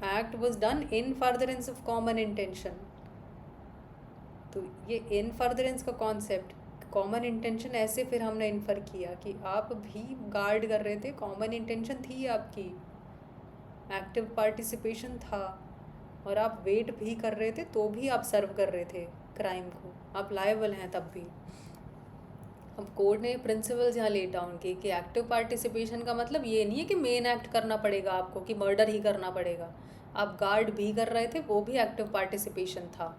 act was done in furtherance of common intention. तो ये इन फर्दरेंस का कॉन्सेप्ट, कॉमन इंटेंशन, ऐसे फिर हमने इन्फर किया कि आप भी गार्ड कर रहे थे, कॉमन इंटेंशन थी आपकी, एक्टिव पार्टिसिपेशन था, और आप वेट भी कर रहे थे तो भी आप सर्व कर रहे थे क्राइम को, आप लायबल हैं तब भी। अब कोर्ट ने प्रिंसिपल्स यहाँ लेट डाउन किए कि एक्टिव पार्टिसिपेशन का मतलब ये नहीं है कि मेन एक्ट करना पड़ेगा आपको, कि मर्डर ही करना पड़ेगा, आप गार्ड भी कर रहे थे वो भी एक्टिव पार्टिसिपेशन था।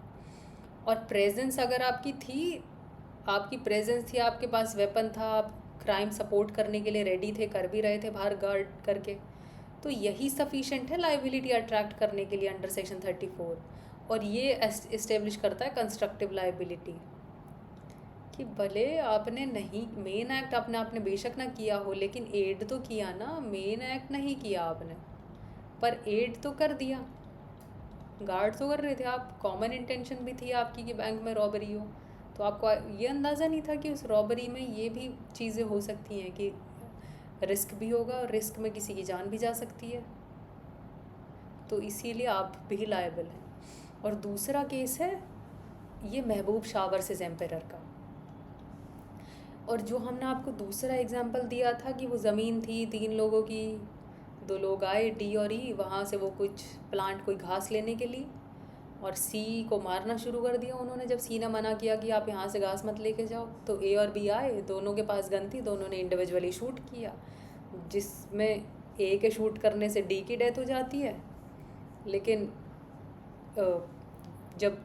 और प्रेजेंस अगर आपकी थी आपकी प्रेजेंस थी, आपके पास वेपन था, आप क्राइम सपोर्ट करने के लिए रेडी थे, कर भी रहे थे बाहर गार्ड करके, तो यही सफिशेंट है लाइबिलिटी अट्रैक्ट करने के लिए अंडर सेक्शन 34। और ये इस्टेब्लिश करता है कंस्ट्रक्टिव लाइबिलिटी कि भले आपने नहीं, मेन एक्ट आपने बेशक ना किया हो, लेकिन एड तो किया ना, मेन एक्ट नहीं किया आपने, पर एड तो कर दिया, गार्ड तो कर रहे थे आप, कॉमन इंटेंशन भी थी आपकी कि बैंक में रॉबरी हो, तो आपको ये अंदाज़ा नहीं था कि उस रॉबरी में ये भी चीज़ें हो सकती हैं कि रिस्क भी होगा और रिस्क में किसी की जान भी जा सकती है, तो इसीलिए आप भी लायबल हैं। और दूसरा केस है ये महबूब शाह वर्सेस एम्पेरर का। और जो हमने आपको दूसरा एग्जाम्पल दिया था कि वो ज़मीन थी 3 लोगों की, 2 लोग आए डी और ई, वहाँ से वो कुछ प्लांट कोई घास लेने के लिए, और सी को मारना शुरू कर दिया उन्होंने। जब सी ने मना किया कि आप यहाँ से घास मत लेके जाओ, तो ए और बी आए, दोनों के पास गन थी, दोनों ने इंडिविजुअली शूट किया, जिसमें ए के शूट करने से डी की डेथ हो जाती है, लेकिन जब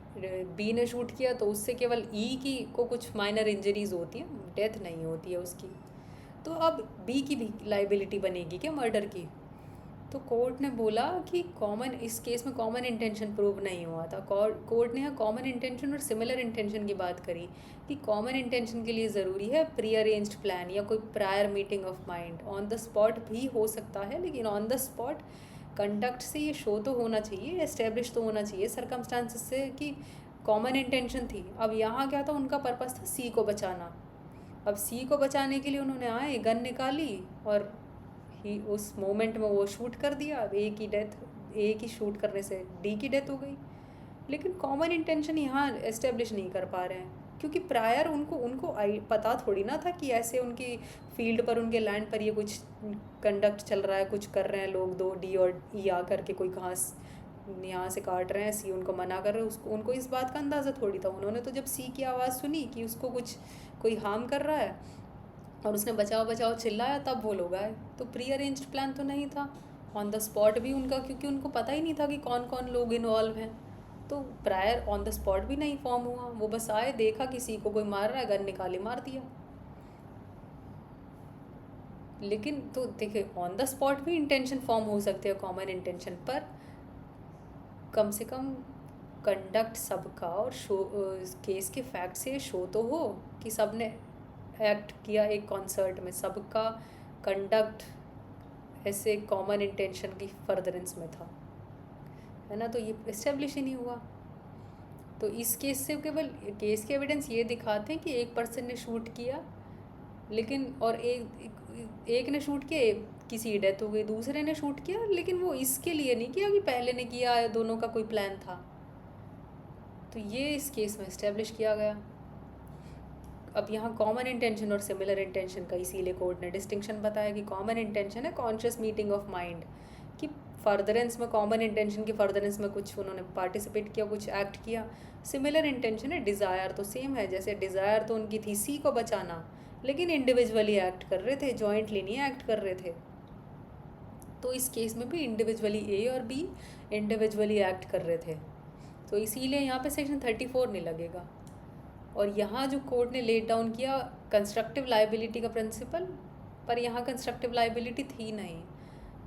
बी ने शूट किया तो उससे केवल ई की को कुछ माइनर इंजरीज होती हैं, डेथ नहीं होती है उसकी। तो अब बी की भी लाइबिलिटी बनेगी क्या मर्डर की? तो कोर्ट ने बोला कि कॉमन, इस केस में कॉमन इंटेंशन प्रूव नहीं हुआ था। कोर्ट ने यहाँ कॉमन इंटेंशन और सिमिलर इंटेंशन की बात करी कि कॉमन इंटेंशन के लिए ज़रूरी है प्री अरेंज्ड प्लान या कोई prior meeting of mind. On the spot भी हो सकता है, लेकिन ऑन द स्पॉट कंडक्ट से ये शो तो होना चाहिए, एस्टेब्लिश तो होना चाहिए सर्कमस्टांसिस से कि कॉमन इंटेंशन थी। अब यहाँ क्या था, उनका पर्पस था सी को बचाना। अब सी को बचाने के लिए उन्होंने आए, गन निकाली और ही उस मोमेंट में वो शूट कर दिया। अब ए की शूट करने से डी की डेथ हो गई, लेकिन कॉमन इंटेंशन यहाँ एस्टेब्लिश नहीं कर पा रहे हैं, क्योंकि प्रायर उनको उनको पता थोड़ी ना था कि ऐसे उनकी फील्ड पर, उनके लैंड पर ये कुछ कंडक्ट चल रहा है, कुछ कर रहे हैं लोग, 2 डी और ई आ करके कोई घास यहाँ से काट रहे हैं, सी उनको मना कर रहे हैं, उसको उनको इस बात का अंदाज़ा थोड़ी था। उन्होंने तो जब सी की आवाज़ सुनी कि उसको कुछ कोई हार्म कर रहा है और उसने बचाओ बचाओ चिल्लाया, तब वो लोग आए। तो प्री अरेंज्ड प्लान तो नहीं था ऑन द स्पॉट भी उनका, क्योंकि उनको पता ही नहीं था कि कौन कौन लोग इन्वॉल्व हैं, तो प्रायर ऑन द स्पॉट भी नहीं फॉर्म हुआ। वो बस आए, देखा किसी को कोई मार रहा है, गन निकाली मार दिया। लेकिन तो देखिए, ऑन द स्पॉट भी इंटेंशन फॉर्म हो सकते हैं कॉमन इंटेंशन, पर कम से कम कंडक्ट सबका और शो केस के फैक्ट से शो तो हो कि सब ने एक्ट किया एक कॉन्सर्ट में, सबका कंडक्ट ऐसे कॉमन इंटेंशन की फर्दरेंस में था, है ना। तो ये इस्टेब्लिश ही नहीं हुआ। तो इस केस से केवल केस के एविडेंस ये दिखाते हैं कि एक पर्सन ने शूट किया, लेकिन और एक ने शूट किया, किसी की डेथ हो गई, दूसरे ने शूट किया, लेकिन वो इसके लिए नहीं किया कि पहले ने किया, दोनों का कोई प्लान था। तो ये इस केस में इस्टेब्लिश किया गया। अब यहाँ कॉमन इंटेंशन और सिमिलर इंटेंशन का इसीलिए कोर्ट ने डिस्टिंक्शन बताया कि कॉमन इंटेंशन है कॉन्शियस मीटिंग ऑफ माइंड, कि फर्दरेंस में, कॉमन इंटेंशन की फर्दरेंस में कुछ उन्होंने पार्टिसिपेट किया, कुछ एक्ट किया। सिमिलर इंटेंशन है डिज़ायर, तो सेम है, जैसे डिज़ायर तो उनकी थी सी को बचाना, लेकिन इंडिविजुअली एक्ट कर रहे थे, जॉइंटली नहीं एक्ट कर रहे थे। तो इस केस में भी इंडिविजुअली ए और बी इंडिविजुअली एक्ट कर रहे थे, तो इसीलिए यहाँ पे सेक्शन 34 नहीं लगेगा। और यहाँ जो कोर्ट ने लेट डाउन किया कंस्ट्रक्टिव लाइबिलिटी का प्रिंसिपल, पर यहाँ कंस्ट्रक्टिव लाइबिलिटी थी नहीं।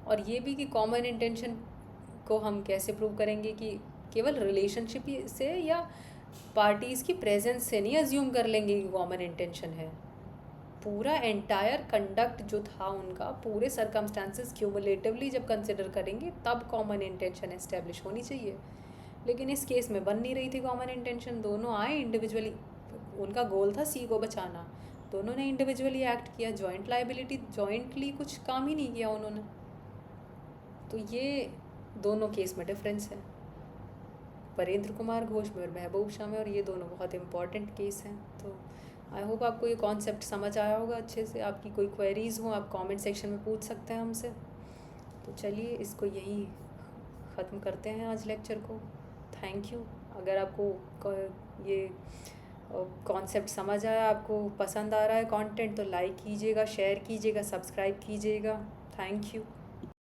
और ये भी कि कॉमन इंटेंशन को हम कैसे प्रूव करेंगे कि केवल रिलेशनशिप से या पार्टीज़ की प्रेजेंस से नहीं अज्यूम कर लेंगे कि कॉमन इंटेंशन है। पूरा एंटायर कंडक्ट जो था उनका, पूरे सर्कमस्टांसेस क्यूमुलेटिवली जब कंसिडर करेंगे तब कॉमन इंटेंशन एस्टेब्लिश होनी चाहिए। लेकिन इस केस में बन नहीं रही थी कॉमन इंटेंशन। दोनों आए इंडिविजुअली, उनका गोल था सी को बचाना, दोनों ने इंडिविजुअली एक्ट किया, जॉइंट लाइबिलिटी, जॉइंटली कुछ काम ही नहीं किया उन्होंने। तो ये दोनों केस में डिफरेंस है, वरेंद्र कुमार घोष में और महबूब शाह में, और ये दोनों बहुत इंपॉर्टेंट केस हैं। तो आई होप आपको ये कॉन्सेप्ट समझ आया होगा अच्छे से। आपकी कोई क्वेरीज़ हो आप कमेंट सेक्शन में पूछ सकते हैं हमसे। तो चलिए इसको यहीं ख़त्म करते हैं आज लेक्चर को। Thank you. अगर आपको ये कॉन्सेप्ट समझ आया, आपको पसंद आ रहा है कंटेंट, तो लाइक कीजिएगा, शेयर कीजिएगा, सब्सक्राइब कीजिएगा। Thank you.